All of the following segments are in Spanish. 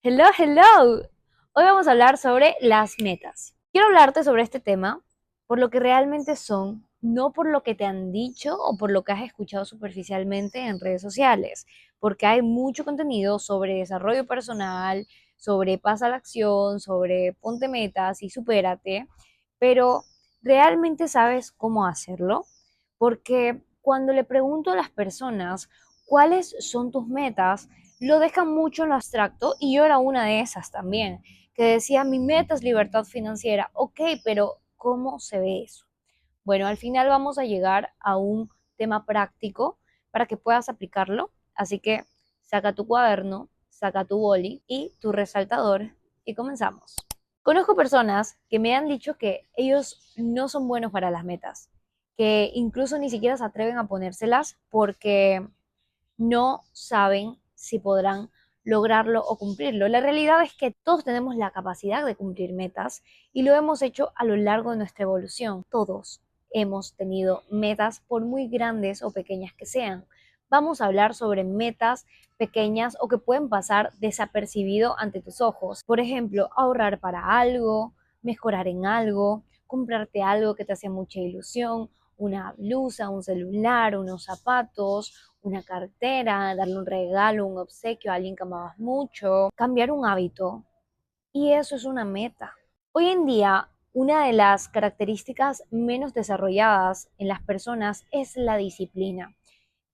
Hello, hello. Hoy vamos a hablar sobre las metas. Quiero hablarte sobre este tema por lo que realmente son, no por lo que te han dicho o por lo que has escuchado superficialmente en redes sociales, porque hay mucho contenido sobre desarrollo personal, sobre pasa a la acción, sobre ponte metas y supérate, pero ¿realmente sabes cómo hacerlo? Porque cuando le pregunto a las personas cuáles son tus metas, lo dejan mucho en lo abstracto y yo era una de esas también, que decía, mi meta es libertad financiera. Ok, pero ¿cómo se ve eso? Bueno, al final vamos a llegar a un tema práctico para que puedas aplicarlo. Así que saca tu cuaderno, saca tu boli y tu resaltador y comenzamos. Conozco personas que me han dicho que ellos no son buenos para las metas, que incluso ni siquiera se atreven a ponérselas porque no saben si podrán lograrlo o cumplirlo. La realidad es que todos tenemos la capacidad de cumplir metas y lo hemos hecho a lo largo de nuestra evolución. Todos hemos tenido metas por muy grandes o pequeñas que sean. Vamos a hablar sobre metas pequeñas o que pueden pasar desapercibido ante tus ojos. Por ejemplo, ahorrar para algo, mejorar en algo, comprarte algo que te hace mucha ilusión, una blusa, un celular, unos zapatos, una cartera, darle un regalo, un obsequio a alguien que amabas mucho, cambiar un hábito. Y eso es una meta. Hoy en día, una de las características menos desarrolladas en las personas es la disciplina.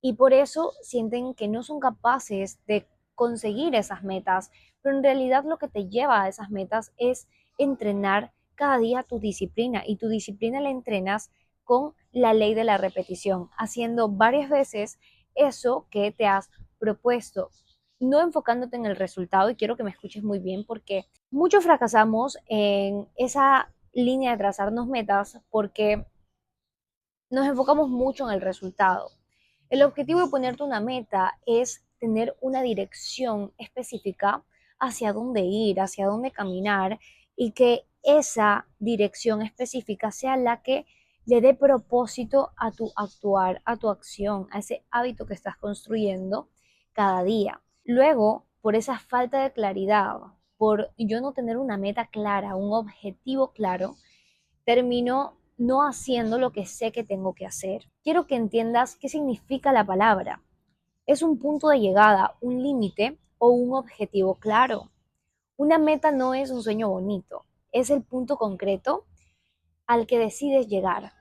Y por eso sienten que no son capaces de conseguir esas metas, pero en realidad lo que te lleva a esas metas es entrenar cada día tu disciplina y tu disciplina la entrenas con la ley de la repetición, haciendo varias veces eso que te has propuesto, no enfocándote en el resultado, y quiero que me escuches muy bien porque muchos fracasamos en esa línea de trazarnos metas porque nos enfocamos mucho en el resultado. El objetivo de ponerte una meta es tener una dirección específica hacia dónde ir, hacia dónde caminar y que esa dirección específica sea la que le dé propósito a tu actuar, a tu acción, a ese hábito que estás construyendo cada día. Luego, por esa falta de claridad, por yo no tener una meta clara, un objetivo claro, termino no haciendo lo que sé que tengo que hacer. Quiero que entiendas qué significa la palabra. Es un punto de llegada, un límite o un objetivo claro. Una meta no es un sueño bonito, es el punto concreto al que decides llegar.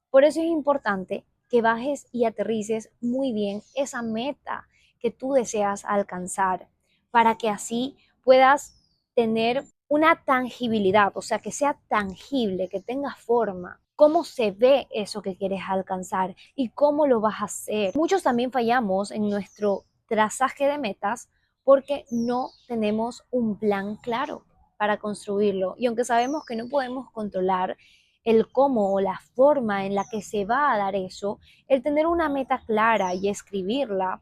Por eso es importante que bajes y aterrices muy bien esa meta que tú deseas alcanzar, para que así puedas tener una tangibilidad, o sea, que sea tangible, que tenga forma. ¿Cómo se ve eso que quieres alcanzar y cómo lo vas a hacer? Muchos también fallamos en nuestro trazaje de metas porque no tenemos un plan claro para construirlo. Y aunque sabemos que no podemos controlar el cómo o la forma en la que se va a dar eso, el tener una meta clara y escribirla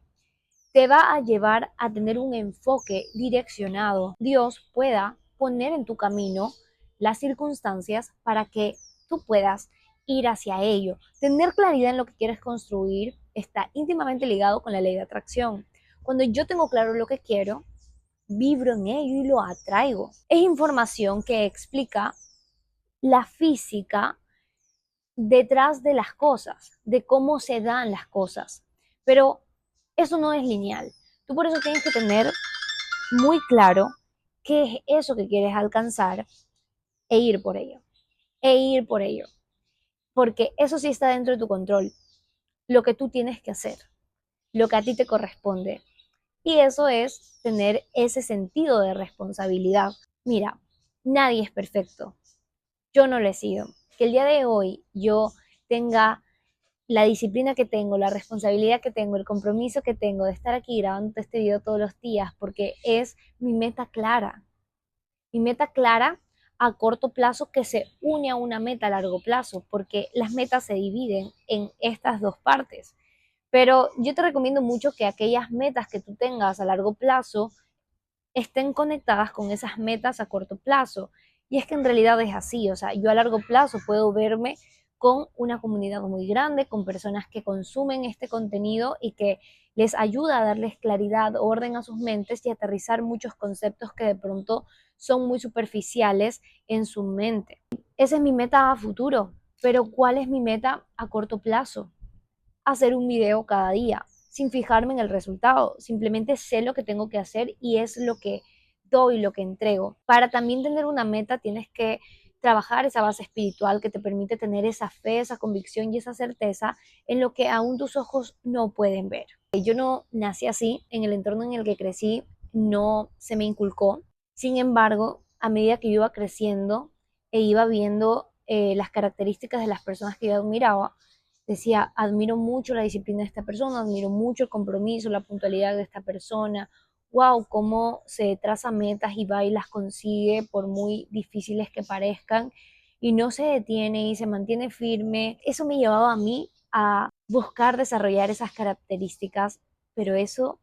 te va a llevar a tener un enfoque direccionado. Dios pueda poner en tu camino las circunstancias para que tú puedas ir hacia ello. Tener claridad en lo que quieres construir está íntimamente ligado con la ley de atracción. Cuando yo tengo claro lo que quiero, vibro en ello y lo atraigo. Es información que explica la física detrás de las cosas, de cómo se dan las cosas. Pero eso no es lineal. Tú por eso tienes que tener muy claro qué es eso que quieres alcanzar e ir por ello. E ir por ello. Porque eso sí está dentro de tu control. Lo que tú tienes que hacer. Lo que a ti te corresponde. Y eso es tener ese sentido de responsabilidad. Mira, nadie es perfecto. Yo no lo he sido. Que el día de hoy yo tenga la disciplina que tengo, la responsabilidad que tengo, el compromiso que tengo de estar aquí grabando este video todos los días, porque es mi meta clara a corto plazo que se une a una meta a largo plazo, porque las metas se dividen en estas dos partes. Pero yo te recomiendo mucho que aquellas metas que tú tengas a largo plazo estén conectadas con esas metas a corto plazo. Y es que en realidad es así, o sea, yo a largo plazo puedo verme con una comunidad muy grande, con personas que consumen este contenido y que les ayuda a darles claridad, orden a sus mentes y aterrizar muchos conceptos que de pronto son muy superficiales en su mente. Esa es mi meta a futuro, pero ¿cuál es mi meta a corto plazo? Hacer un video cada día, sin fijarme en el resultado. Simplemente sé lo que tengo que hacer y es lo que doy, lo que entrego. Para también tener una meta tienes que trabajar esa base espiritual que te permite tener esa fe, esa convicción y esa certeza en lo que aún tus ojos no pueden ver. Yo no nací así, en el entorno en el que crecí no se me inculcó. Sin embargo, a medida que yo iba creciendo e iba viendo las características de las personas que yo admiraba, decía, admiro mucho la disciplina de esta persona, admiro mucho el compromiso, la puntualidad de esta persona. Wow, cómo se traza metas y va y las consigue por muy difíciles que parezcan y no se detiene y se mantiene firme. Eso me llevaba a mí a buscar desarrollar esas características, pero eso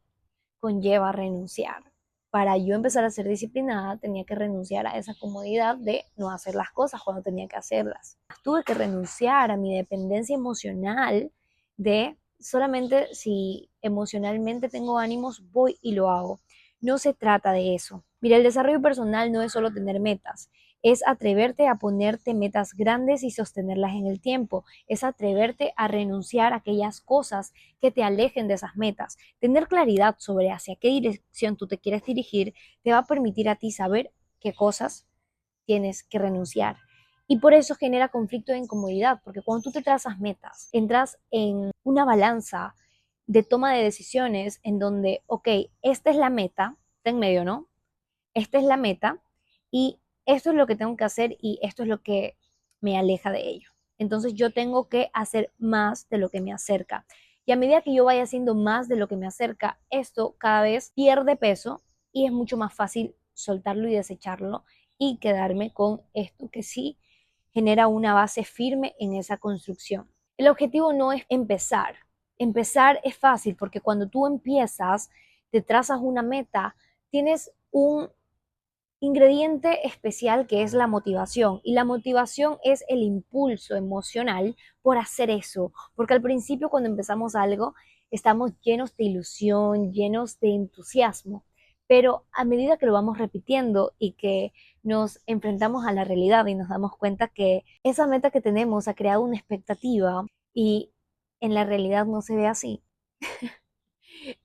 conlleva renunciar. Para yo empezar a ser disciplinada tenía que renunciar a esa comodidad de no hacer las cosas cuando tenía que hacerlas. Tuve que renunciar a mi dependencia emocional de solamente si emocionalmente tengo ánimos, voy y lo hago. No se trata de eso. Mira, el desarrollo personal no es solo tener metas, es atreverte a ponerte metas grandes y sostenerlas en el tiempo, es atreverte a renunciar a aquellas cosas que te alejen de esas metas. Tener claridad sobre hacia qué dirección tú te quieres dirigir te va a permitir a ti saber qué cosas tienes que renunciar. Y por eso genera conflicto de incomodidad, porque cuando tú te trazas metas, entras en una balanza de toma de decisiones en donde, ok, esta es la meta, está en medio, ¿no? Esta es la meta y esto es lo que tengo que hacer y esto es lo que me aleja de ello. Entonces yo tengo que hacer más de lo que me acerca. Y a medida que yo vaya haciendo más de lo que me acerca, esto cada vez pierde peso y es mucho más fácil soltarlo y desecharlo y quedarme con esto que sí genera una base firme en esa construcción. El objetivo no es empezar. Empezar es fácil porque cuando tú empiezas, te trazas una meta, tienes un ingrediente especial que es la motivación. Y la motivación es el impulso emocional por hacer eso. Porque al principio cuando empezamos algo estamos llenos de ilusión, llenos de entusiasmo. Pero a medida que lo vamos repitiendo y que nos enfrentamos a la realidad y nos damos cuenta que esa meta que tenemos ha creado una expectativa y en la realidad no se ve así,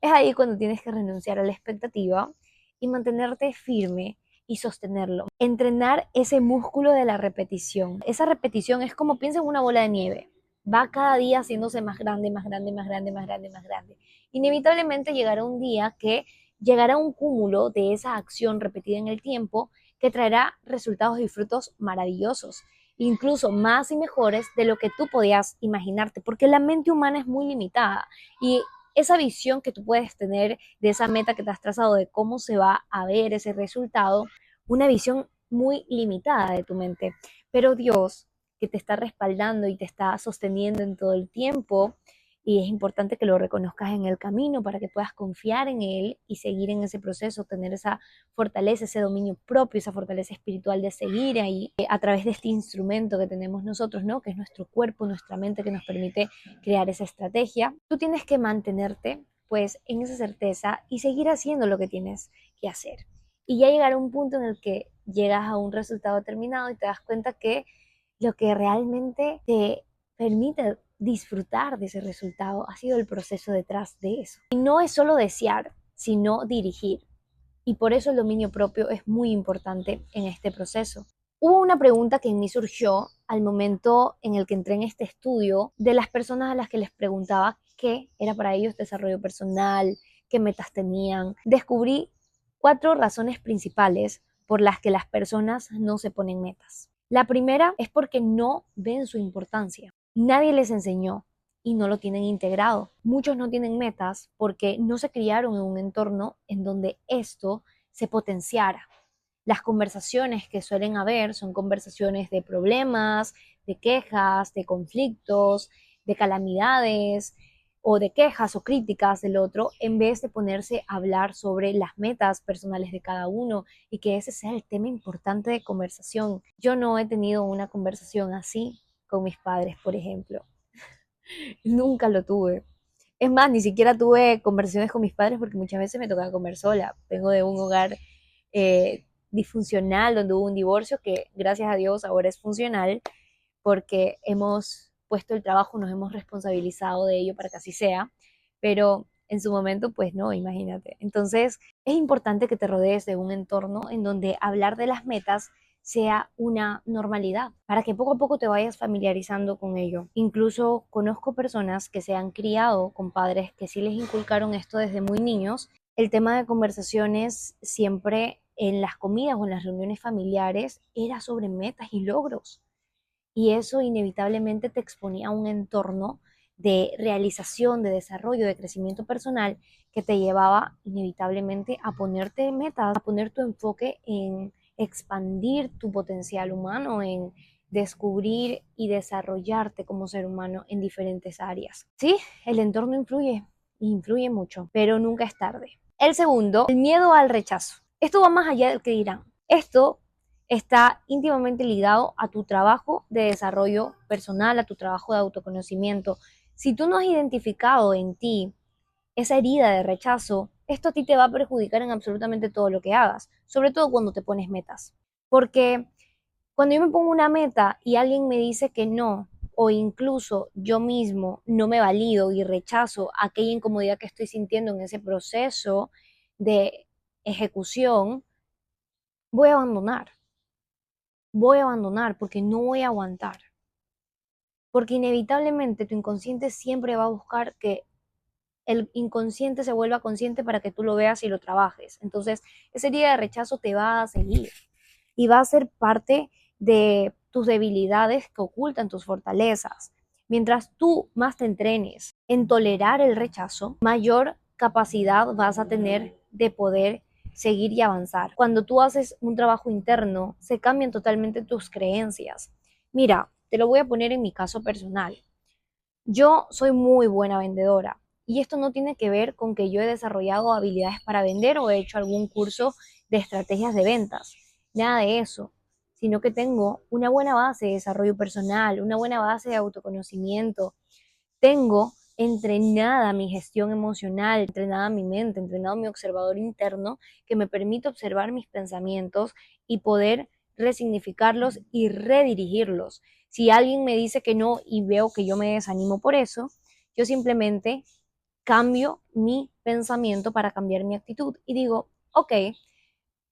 es ahí cuando tienes que renunciar a la expectativa y mantenerte firme y sostenerlo. Entrenar ese músculo de la repetición. Esa repetición es como piensa en una bola de nieve. Va cada día haciéndose más grande, más grande, más grande, más grande, más grande. Inevitablemente llegará un día que llegará un cúmulo de esa acción repetida en el tiempo que traerá resultados y frutos maravillosos, incluso más y mejores de lo que tú podías imaginarte, porque la mente humana es muy limitada y esa visión que tú puedes tener de esa meta que te has trazado, de cómo se va a ver ese resultado, una visión muy limitada de tu mente. Pero Dios, que te está respaldando y te está sosteniendo en todo el tiempo, y es importante que lo reconozcas en el camino para que puedas confiar en Él y seguir en ese proceso, tener esa fortaleza, ese dominio propio, esa fortaleza espiritual de seguir ahí a través de este instrumento que tenemos nosotros, ¿no? Que es nuestro cuerpo, nuestra mente, que nos permite crear esa estrategia. Tú tienes que mantenerte pues en esa certeza y seguir haciendo lo que tienes que hacer. Y ya llegará un punto en el que llegas a un resultado determinado y te das cuenta que lo que realmente te permite disfrutar de ese resultado ha sido el proceso detrás de eso. Y no es solo desear, sino dirigir. Y por eso el dominio propio es muy importante en este proceso. Hubo una pregunta que en mí surgió al momento en el que entré en este estudio de las personas a las que les preguntaba qué era para ellos desarrollo personal, qué metas tenían. Descubrí 4 razones principales por las que las personas no se ponen metas. La primera es porque no ven su importancia. Nadie les enseñó y no lo tienen integrado. Muchos no tienen metas porque no se criaron en un entorno en donde esto se potenciara. Las conversaciones que suelen haber son conversaciones de problemas, de quejas, de conflictos, de calamidades o de quejas o críticas del otro, en vez de ponerse a hablar sobre las metas personales de cada uno y que ese sea el tema importante de conversación. Yo no he tenido una conversación así con mis padres, por ejemplo. Nunca lo tuve. Es más, ni siquiera tuve conversaciones con mis padres porque muchas veces me tocaba comer sola. Vengo de un hogar disfuncional donde hubo un divorcio que gracias a Dios ahora es funcional porque hemos puesto el trabajo, nos hemos responsabilizado de ello para que así sea, pero en su momento pues no, imagínate. Entonces es importante que te rodees de un entorno en donde hablar de las metas sea una normalidad, para que poco a poco te vayas familiarizando con ello. Incluso conozco personas que se han criado con padres que sí les inculcaron esto desde muy niños. El tema de conversaciones siempre en las comidas o en las reuniones familiares era sobre metas y logros. Y eso inevitablemente te exponía a un entorno de realización, de desarrollo, de crecimiento personal que te llevaba inevitablemente a ponerte metas, a poner tu enfoque en expandir tu potencial humano, en descubrir y desarrollarte como ser humano en diferentes áreas. Sí, el entorno influye mucho, pero nunca es tarde. El segundo, el miedo al rechazo. Esto va más allá del que dirán. Esto está íntimamente ligado a tu trabajo de desarrollo personal, a tu trabajo de autoconocimiento. Si tú no has identificado en ti esa herida de rechazo, esto a ti te va a perjudicar en absolutamente todo lo que hagas, sobre todo cuando te pones metas. Porque cuando yo me pongo una meta y alguien me dice que no, o incluso yo mismo no me valido y rechazo aquella incomodidad que estoy sintiendo en ese proceso de ejecución, voy a abandonar. Voy a abandonar porque no voy a aguantar. Porque inevitablemente tu inconsciente siempre va a buscar que el inconsciente se vuelva consciente para que tú lo veas y lo trabajes. Entonces, ese día de rechazo te va a seguir y va a ser parte de tus debilidades que ocultan tus fortalezas. Mientras tú más te entrenes en tolerar el rechazo, mayor capacidad vas a tener de poder seguir y avanzar. Cuando tú haces un trabajo interno, se cambian totalmente tus creencias. Mira, te lo voy a poner en mi caso personal. Yo soy muy buena vendedora y esto no tiene que ver con que yo he desarrollado habilidades para vender o he hecho algún curso de estrategias de ventas. Nada de eso, sino que tengo una buena base de desarrollo personal, una buena base de autoconocimiento. Tengo entrenada mi gestión emocional, entrenada mi mente, entrenado mi observador interno que me permite observar mis pensamientos y poder resignificarlos y redirigirlos. Si alguien me dice que no y veo que yo me desanimo por eso, yo simplemente cambio mi pensamiento para cambiar mi actitud y digo, ok,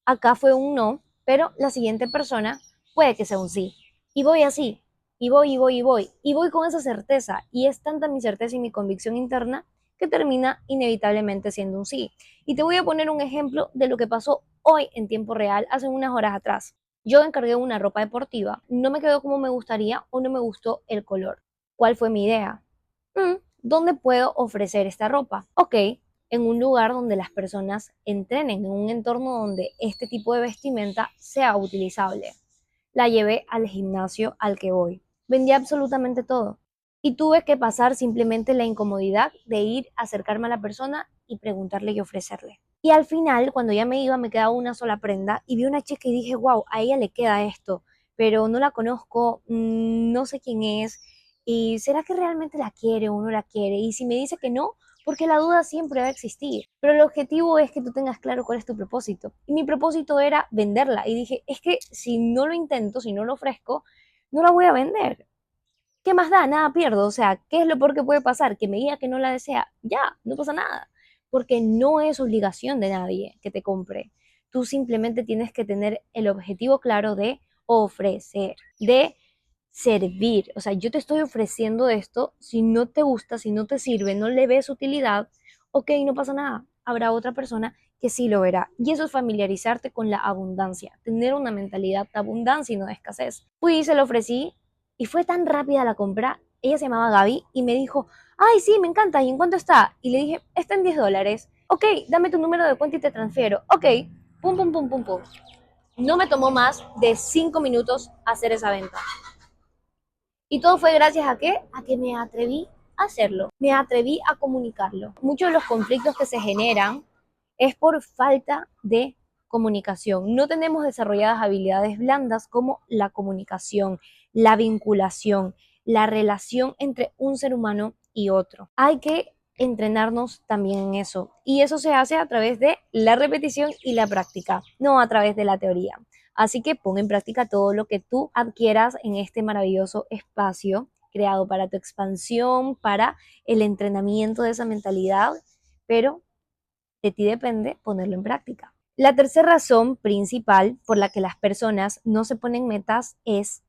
acá fue un no, pero la siguiente persona puede que sea un sí. Y voy así, y voy con esa certeza. Y es tanta mi certeza y mi convicción interna que termina inevitablemente siendo un sí. Y te voy a poner un ejemplo de lo que pasó hoy en tiempo real, hace unas horas atrás. Yo encargué una ropa deportiva, no me quedó como me gustaría o no me gustó el color. ¿Cuál fue mi idea? ¿Dónde puedo ofrecer esta ropa? Ok, en un lugar donde las personas entrenen, en un entorno donde este tipo de vestimenta sea utilizable. La llevé al gimnasio al que voy. Vendí absolutamente todo. Y tuve que pasar simplemente la incomodidad de ir, acercarme a la persona y preguntarle y ofrecerle. Y al final, cuando ya me iba, me quedaba una sola prenda y vi una chica y dije, wow, a ella le queda esto, pero no la conozco, no sé quién es, y ¿será que realmente la quiere o no la quiere? Y si me dice que no, porque la duda siempre va a existir. Pero el objetivo es que tú tengas claro cuál es tu propósito. Y mi propósito era venderla. Y dije, es que si no lo intento, si no lo ofrezco, no la voy a vender. ¿Qué más da? Nada pierdo. O sea, ¿qué es lo peor que puede pasar? Que me diga que no la desea. Ya, no pasa nada. Porque no es obligación de nadie que te compre. Tú simplemente tienes que tener el objetivo claro de ofrecer, de servir. O sea, yo te estoy ofreciendo esto, si no te gusta, si no te sirve, no le ves utilidad, ok, no pasa nada. Habrá otra persona que sí lo verá. Y eso es familiarizarte con la abundancia, tener una mentalidad de abundancia y no de escasez. Fui y se lo ofrecí y fue tan rápida la compra. Ella se llamaba Gaby y me dijo, ay, sí, me encanta, ¿y en cuánto está? Y le dije, está en $10. Ok, dame tu número de cuenta y te transfiero. Ok, pum, pum, pum, pum, pum. No me tomó más de 5 minutos hacer esa venta. Y todo fue gracias a qué? A que me atreví a hacerlo, me atreví a comunicarlo. Muchos de los conflictos que se generan es por falta de comunicación. No tenemos desarrolladas habilidades blandas como la comunicación, la vinculación, la relación entre un ser humano y otro. Hay que entrenarnos también en eso. Y eso se hace a través de la repetición y la práctica, no a través de la teoría. Así que pon en práctica todo lo que tú adquieras en este maravilloso espacio creado para tu expansión, para el entrenamiento de esa mentalidad, pero de ti depende ponerlo en práctica. La tercera razón principal por la que las personas no se ponen metas es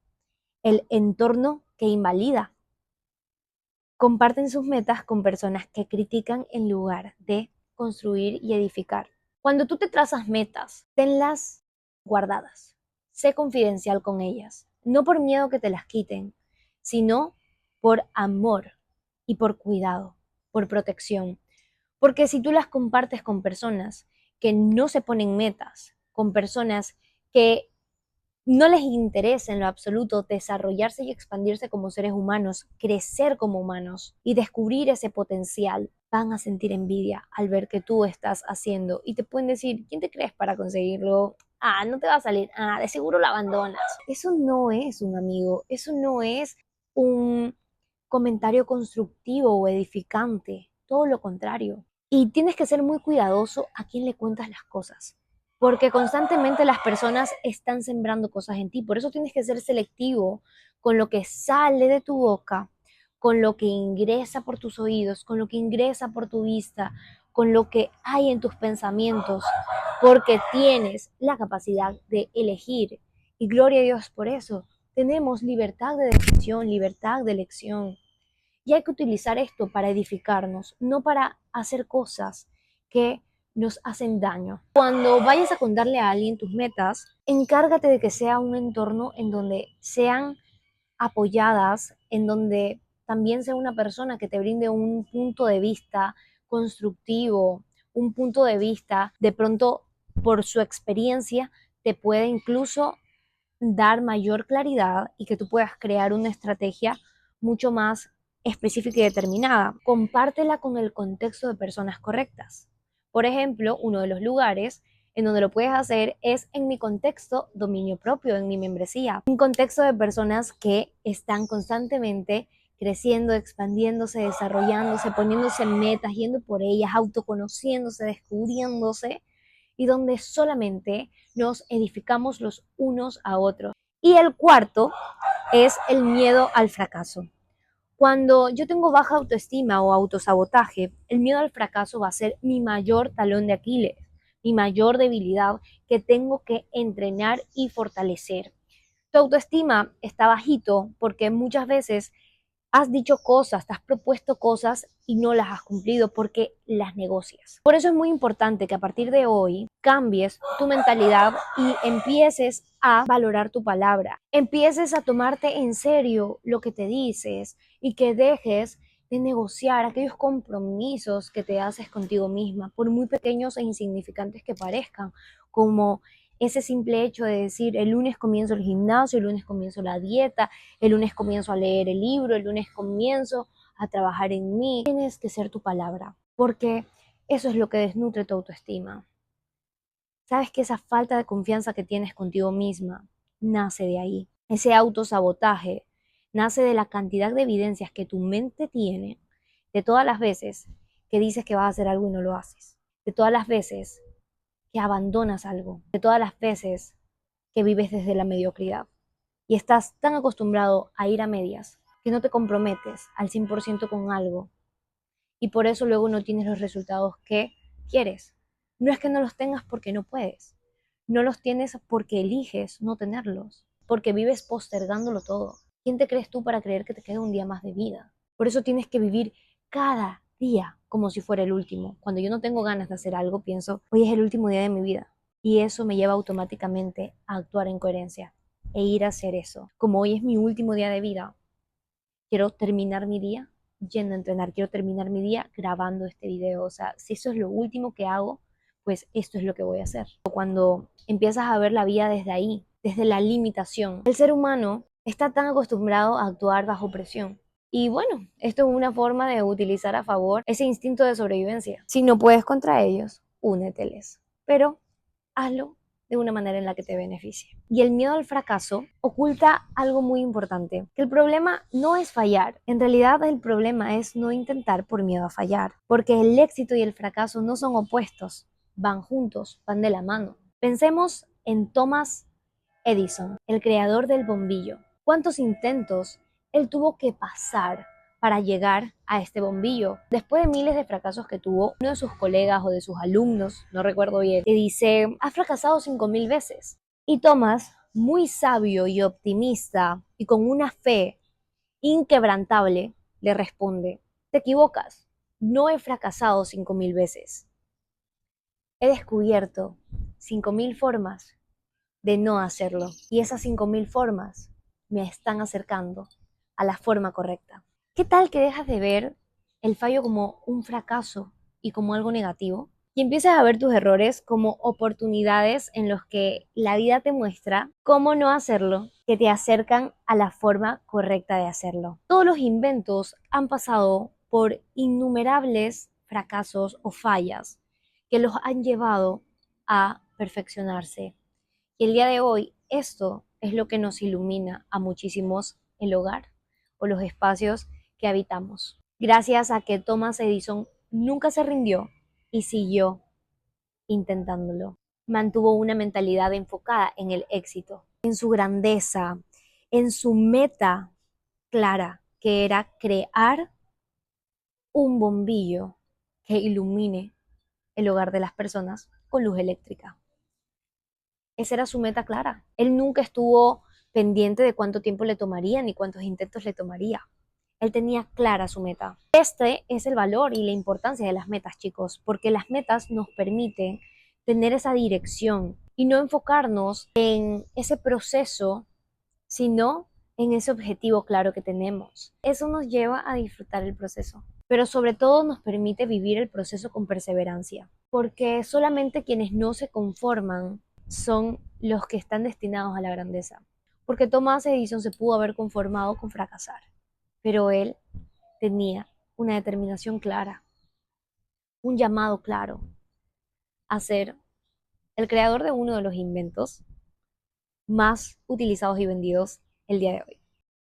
el entorno que invalida. Comparten sus metas con personas que critican en lugar de construir y edificar. Cuando tú te trazas metas, tenlas guardadas. Sé confidencial con ellas, no por miedo que te las quiten, sino por amor y por cuidado, por protección. Porque si tú las compartes con personas que no se ponen metas, con personas que no les interesa en lo absoluto desarrollarse y expandirse como seres humanos, crecer como humanos y descubrir ese potencial, van a sentir envidia al ver que tú estás haciendo y te pueden decir, ¿quién te crees para conseguirlo? Ah, no te va a salir, ah, de seguro lo abandonas. Eso no es un amigo, eso no es un comentario constructivo o edificante, todo lo contrario. Y tienes que ser muy cuidadoso a quién le cuentas las cosas, porque constantemente las personas están sembrando cosas en ti. Por eso tienes que ser selectivo con lo que sale de tu boca, con lo que ingresa por tus oídos, con lo que ingresa por tu vista, con lo que hay en tus pensamientos, porque tienes la capacidad de elegir. Y gloria a Dios por eso. Tenemos libertad de decisión, libertad de elección. Y hay que utilizar esto para edificarnos, no para hacer cosas que nos hacen daño. Cuando vayas a contarle a alguien tus metas, encárgate de que sea un entorno en donde sean apoyadas, en donde también sea una persona que te brinde un punto de vista constructivo, un punto de vista de pronto por su experiencia te puede incluso dar mayor claridad y que tú puedas crear una estrategia mucho más específica y determinada. Compártela con el contexto de personas correctas. Por ejemplo, uno de los lugares en donde lo puedes hacer es en mi contexto dominio propio, en mi membresía. Un contexto de personas que están constantemente creciendo, expandiéndose, desarrollándose, poniéndose metas, yendo por ellas, autoconociéndose, descubriéndose y donde solamente nos edificamos los unos a otros. Y el cuarto es el miedo al fracaso. Cuando yo tengo baja autoestima o autosabotaje, el miedo al fracaso va a ser mi mayor talón de Aquiles, mi mayor debilidad que tengo que entrenar y fortalecer. Tu autoestima está bajito porque muchas veces has dicho cosas, te has propuesto cosas y no las has cumplido porque las negocias. Por eso es muy importante que a partir de hoy cambies tu mentalidad y empieces a valorar tu palabra, empieces a tomarte en serio lo que te dices y que dejes de negociar aquellos compromisos que te haces contigo misma, por muy pequeños e insignificantes que parezcan, como ese simple hecho de decir, el lunes comienzo el gimnasio, el lunes comienzo la dieta, el lunes comienzo a leer el libro, el lunes comienzo a trabajar en mí. Tienes que ser tu palabra, porque eso es lo que desnutre tu autoestima. Sabes que esa falta de confianza que tienes contigo misma nace de ahí. Ese autosabotaje nace de la cantidad de evidencias que tu mente tiene de todas las veces que dices que vas a hacer algo y no lo haces. De todas las veces que abandonas algo. De todas las veces que vives desde la mediocridad. Y estás tan acostumbrado a ir a medias que no te comprometes al 100% con algo y por eso luego no tienes los resultados que quieres. No es que no los tengas porque no puedes, no los tienes porque eliges no tenerlos, porque vives postergándolo todo. ¿Quién te crees tú para creer que te queda un día más de vida? Por eso tienes que vivir cada día como si fuera el último. Cuando yo no tengo ganas de hacer algo, pienso, hoy es el último día de mi vida. Y eso me lleva automáticamente a actuar en coherencia e ir a hacer eso. Como hoy es mi último día de vida, quiero terminar mi día yendo a entrenar, quiero terminar mi día grabando este video. O sea, si eso es lo último que hago, pues esto es lo que voy a hacer. Cuando empiezas a ver la vida desde ahí, desde la limitación, el ser humano está tan acostumbrado a actuar bajo presión. Y bueno, esto es una forma de utilizar a favor ese instinto de sobrevivencia. Si no puedes contra ellos, úneteles. Pero hazlo de una manera en la que te beneficie. Y el miedo al fracaso oculta algo muy importante, que el problema no es fallar, en realidad el problema es no intentar por miedo a fallar, porque el éxito y el fracaso no son opuestos, van juntos, van de la mano. Pensemos en Thomas Edison, el creador del bombillo. ¿Cuántos intentos él tuvo que pasar para llegar a este bombillo? Después de miles de fracasos que tuvo, uno de sus colegas o de sus alumnos, no recuerdo bien, le dice, has fracasado 5000 veces. Y Thomas, muy sabio y optimista y con una fe inquebrantable, le responde, te equivocas, no he fracasado 5000 veces. He descubierto 5000 formas de no hacerlo. Y esas 5000 formas me están acercando a la forma correcta. ¿Qué tal que dejas de ver el fallo como un fracaso y como algo negativo? Y empiezas a ver tus errores como oportunidades en los que la vida te muestra cómo no hacerlo, que te acercan a la forma correcta de hacerlo. Todos los inventos han pasado por innumerables fracasos o fallas que los han llevado a perfeccionarse. Y el día de hoy, esto es lo que nos ilumina a muchísimos el hogar o los espacios que habitamos. Gracias a que Thomas Edison nunca se rindió y siguió intentándolo. Mantuvo una mentalidad enfocada en el éxito, en su grandeza, en su meta clara, que era crear un bombillo que ilumine el hogar de las personas con luz eléctrica. Esa era su meta clara. Él nunca estuvo pendiente de cuánto tiempo le tomaría ni cuántos intentos le tomaría. Él tenía clara su meta. Este es el valor y la importancia de las metas, chicos, porque las metas nos permiten tener esa dirección y no enfocarnos en ese proceso, sino en ese objetivo claro que tenemos. Eso nos lleva a disfrutar el proceso, pero sobre todo nos permite vivir el proceso con perseverancia, porque solamente quienes no se conforman son los que están destinados a la grandeza. Porque Thomas Edison se pudo haber conformado con fracasar, pero él tenía una determinación clara, un llamado claro a ser el creador de uno de los inventos más utilizados y vendidos el día de hoy.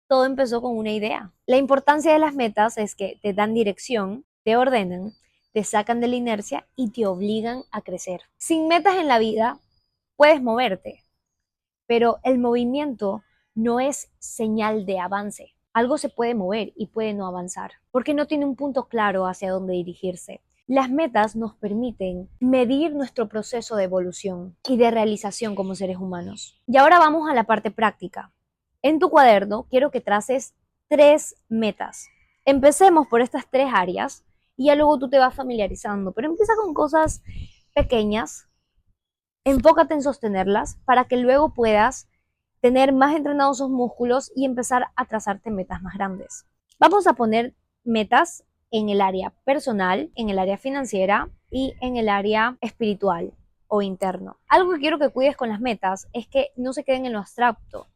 Todo empezó con una idea. La importancia de las metas es que te dan dirección, te ordenan, te sacan de la inercia y te obligan a crecer. Sin metas en la vida, puedes moverte, pero el movimiento no es señal de avance. Algo se puede mover y puede no avanzar, porque no tiene un punto claro hacia dónde dirigirse. Las metas nos permiten medir nuestro proceso de evolución y de realización como seres humanos. Y ahora vamos a la parte práctica. En tu cuaderno quiero que traces 3 metas. Empecemos por estas 3 áreas y ya luego tú te vas familiarizando, pero empieza con cosas pequeñas. Enfócate en sostenerlas para que luego puedas tener más entrenados esos músculos y empezar a trazarte metas más grandes. Vamos a poner metas en el área personal, en el área financiera y en el área espiritual o interno. Algo que quiero que cuides con las metas es que no se queden en lo abstracto.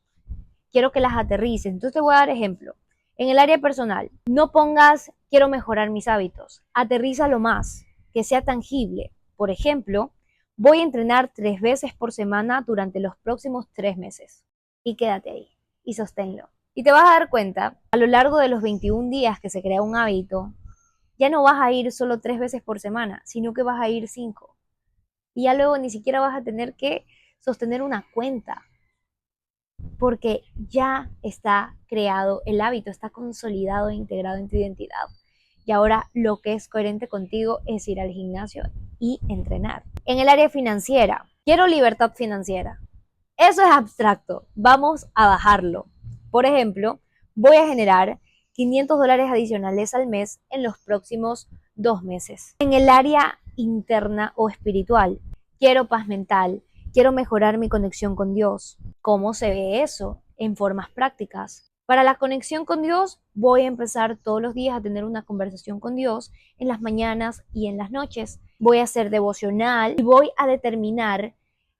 Quiero que las aterrices. Entonces te voy a dar ejemplo. En el área personal, no pongas quiero mejorar mis hábitos. Aterrízalo más, que sea tangible. Por ejemplo, voy a entrenar 3 veces por semana durante los próximos 3 meses. Y quédate ahí y sosténlo. Y te vas a dar cuenta, a lo largo de los 21 días que se crea un hábito, ya no vas a ir solo 3 veces por semana, sino que vas a ir 5. Y ya luego ni siquiera vas a tener que sostener una cuenta, porque ya está creado el hábito, está consolidado e integrado en tu identidad. Y ahora lo que es coherente contigo es ir al gimnasio y entrenar. En el área financiera, quiero libertad financiera. Eso es abstracto, vamos a bajarlo. Por ejemplo, voy a generar $500 adicionales al mes en los próximos 2 meses. En el área interna o espiritual, quiero paz mental, quiero mejorar mi conexión con Dios. ¿Cómo se ve eso? En formas prácticas. Para la conexión con Dios, voy a empezar todos los días a tener una conversación con Dios en las mañanas y en las noches. Voy a hacer devocional y voy a determinar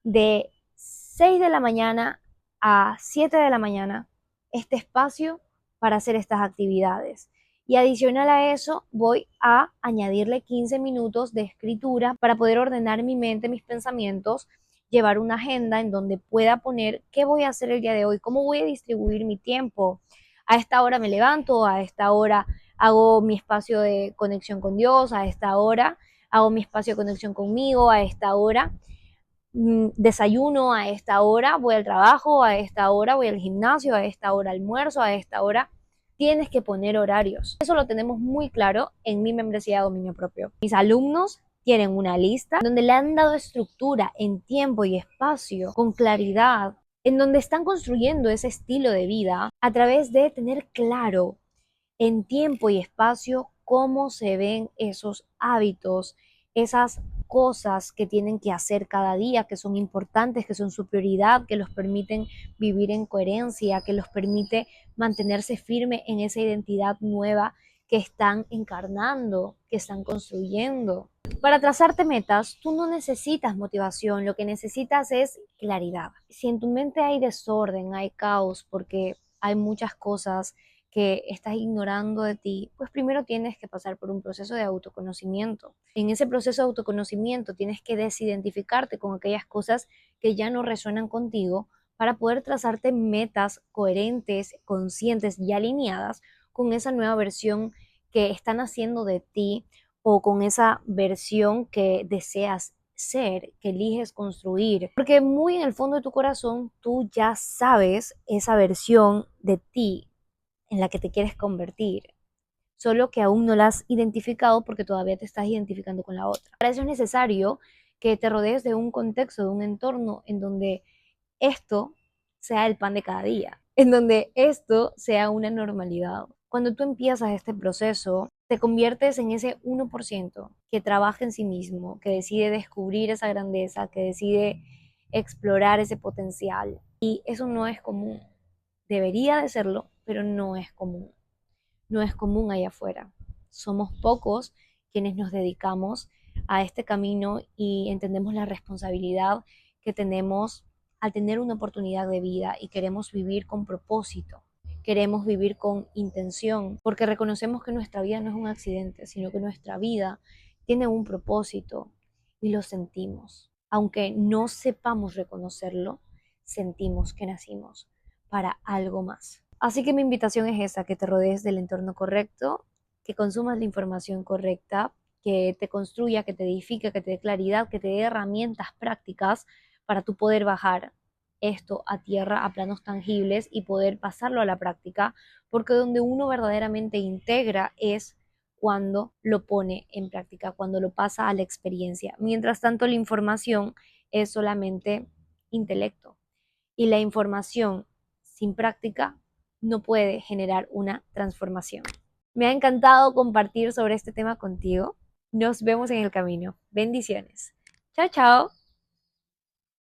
de 6 de la mañana a 7 de la mañana este espacio para hacer estas actividades. Y adicional a eso, voy a añadirle 15 minutos de escritura para poder ordenar mi mente, mis pensamientos llevar una agenda en donde pueda poner qué voy a hacer el día de hoy, cómo voy a distribuir mi tiempo. A esta hora me levanto, a esta hora hago mi espacio de conexión con Dios, a esta hora hago mi espacio de conexión conmigo, a esta hora desayuno, a esta hora voy al trabajo, a esta hora voy al gimnasio, a esta hora almuerzo, a esta hora. Tienes que poner horarios. Eso lo tenemos muy claro en mi membresía de dominio propio. Mis alumnos tienen una lista donde le han dado estructura en tiempo y espacio, con claridad, en donde están construyendo ese estilo de vida a través de tener claro en tiempo y espacio cómo se ven esos hábitos, esas cosas que tienen que hacer cada día, que son importantes, que son su prioridad, que los permiten vivir en coherencia, que los permite mantenerse firme en esa identidad nueva que están encarnando, que están construyendo. Para trazarte metas, tú no necesitas motivación, lo que necesitas es claridad. Si en tu mente hay desorden, hay caos, porque hay muchas cosas que estás ignorando de ti, pues primero tienes que pasar por un proceso de autoconocimiento. En ese proceso de autoconocimiento tienes que desidentificarte con aquellas cosas que ya no resuenan contigo para poder trazarte metas coherentes, conscientes y alineadas con esa nueva versión que están haciendo de ti o con esa versión que deseas ser, que eliges construir. Porque muy en el fondo de tu corazón tú ya sabes esa versión de ti en la que te quieres convertir, solo que aún no la has identificado porque todavía te estás identificando con la otra. Para eso es necesario que te rodees de un contexto, de un entorno en donde esto sea el pan de cada día, en donde esto sea una normalidad. Cuando tú empiezas este proceso, te conviertes en ese 1% que trabaja en sí mismo, que decide descubrir esa grandeza, que decide explorar ese potencial. Y eso no es común. Debería de serlo, pero no es común. No es común allá afuera. Somos pocos quienes nos dedicamos a este camino y entendemos la responsabilidad que tenemos al tener una oportunidad de vida y queremos vivir con propósito, queremos vivir con intención, porque reconocemos que nuestra vida no es un accidente, sino que nuestra vida tiene un propósito y lo sentimos. Aunque no sepamos reconocerlo, sentimos que nacimos para algo más. Así que mi invitación es esa, que te rodees del entorno correcto, que consumas la información correcta, que te construya, que te edifique, que te dé claridad, que te dé herramientas prácticas para tú poder bajar esto a tierra, a planos tangibles y poder pasarlo a la práctica, porque donde uno verdaderamente integra es cuando lo pone en práctica, cuando lo pasa a la experiencia. Mientras tanto, la información es solamente intelecto y la información sin práctica no puede generar una transformación. Me ha encantado compartir sobre este tema contigo. Nos vemos en el camino. Bendiciones. Chao, chao.